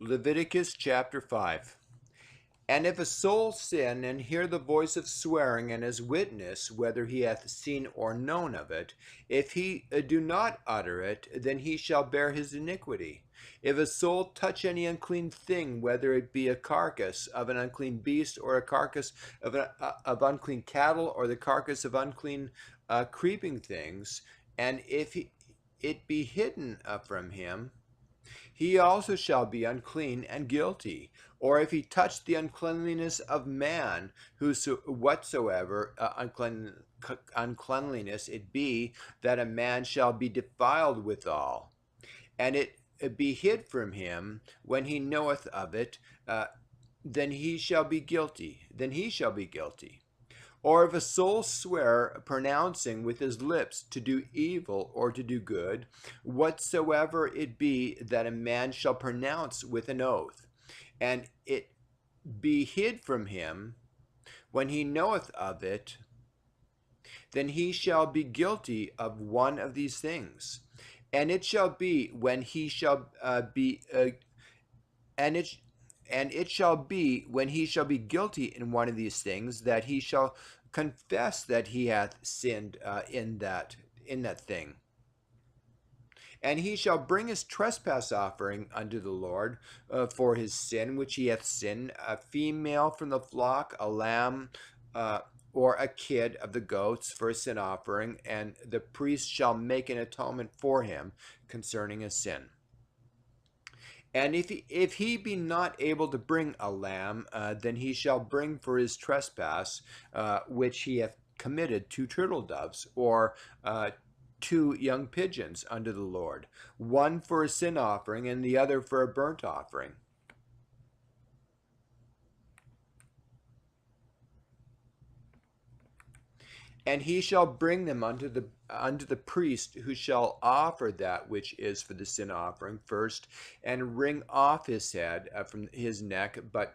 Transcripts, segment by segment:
Leviticus chapter 5. And if a soul sin and hear the voice of swearing and is witness whether he hath seen or known of it, if he do not utter it, then he shall bear his iniquity. If a soul touch any unclean thing, whether it be a carcass of an unclean beast, or a carcass of unclean cattle, or the carcass of unclean creeping things, and if it be hidden from him, he also shall be unclean and guilty. Or if he touch the uncleanliness of man, whatsoever uncleanliness it be, that a man shall be defiled withal, and it be hid from him when he knoweth of it, then he shall be guilty. Or if a soul swear, pronouncing with his lips to do evil or to do good, whatsoever it be that a man shall pronounce with an oath, and it be hid from him when he knoweth of it, then he shall be guilty of one of these things. And it shall be when he shall and it shall be when he shall be guilty in one of these things, that he shall confess that he hath sinned in that thing. And he shall bring his trespass offering unto the Lord for his sin which he hath sinned, a female from the flock, a lamb, or a kid of the goats for a sin offering, and the priest shall make an atonement for him concerning a sin. And if he be not able to bring a lamb, then he shall bring for his trespass, which he hath committed, 2 turtle doves, or 2 young pigeons unto the Lord, one for a sin offering and the other for a burnt offering. And he shall bring them unto the priest, who shall offer that which is for the sin offering first, and wring off his head from his neck, but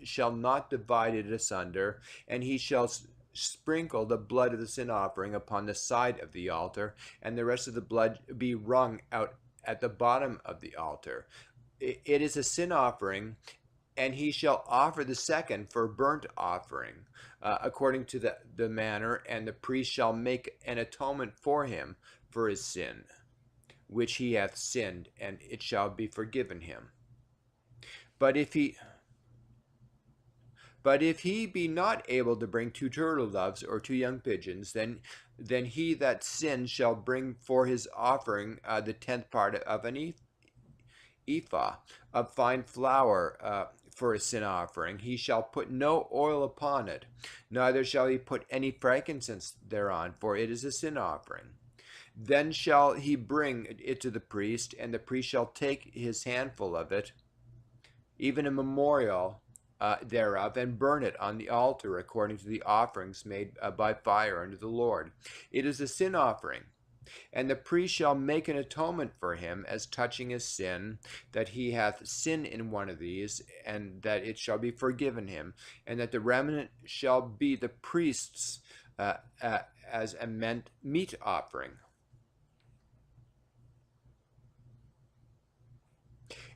shall not divide it asunder. And he shall sprinkle the blood of the sin offering upon the side of the altar, and the rest of the blood be wrung out at the bottom of the altar. It is a sin offering, and he shall offer the second for burnt offering, according to the manner, and the priest shall make an atonement for him for his sin, which he hath sinned, and it shall be forgiven him. But if he be not able to bring 2 turtle doves or 2 young pigeons, then he that sinned shall bring for his offering the 10th part of an ephah of fine flour for a sin offering. He shall put no oil upon it, neither shall he put any frankincense thereon, for it is a sin offering. Then shall he bring it to the priest, and the priest shall take his handful of it, even a memorial thereof, and burn it on the altar according to the offerings made by fire unto the Lord. It is a sin offering. And the priest shall make an atonement for him as touching his sin, that he hath sinned in one of these, and that it shall be forgiven him, and that the remnant shall be the priest's as a meat offering.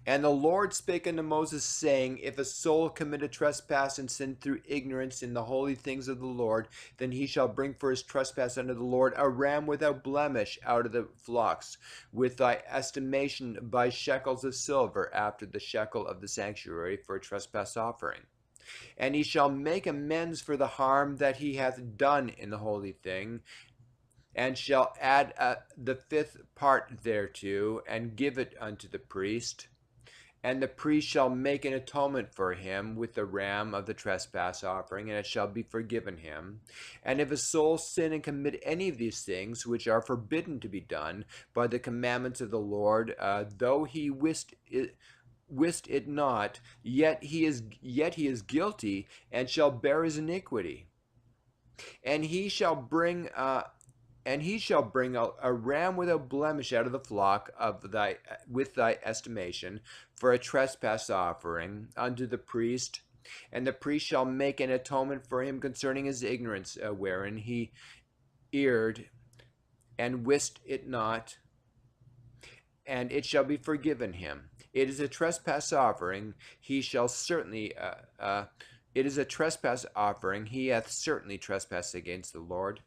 And the Lord spake unto Moses, saying, If a soul commit a trespass and sin through ignorance in the holy things of the Lord, then he shall bring for his trespass unto the Lord a ram without blemish out of the flocks, with thy estimation by shekels of silver, after the shekel of the sanctuary, for a trespass offering. And he shall make amends for the harm that he hath done in the holy thing, and shall add the 5th part thereto, and give it unto the priest. And the priest shall make an atonement for him with the ram of the trespass offering, and it shall be forgiven him. And if a soul sin and commit any of these things, which are forbidden to be done by the commandments of the Lord, though he wist it not, yet he is guilty, and shall bear his iniquity. And he shall bring a ram without blemish out of the flock with thy estimation, for a trespass offering unto the priest. And the priest shall make an atonement for him concerning his ignorance, wherein he erred and wist it not, and it shall be forgiven him. It is a trespass offering. He shall certainly. It is a trespass offering. He hath certainly trespassed against the Lord.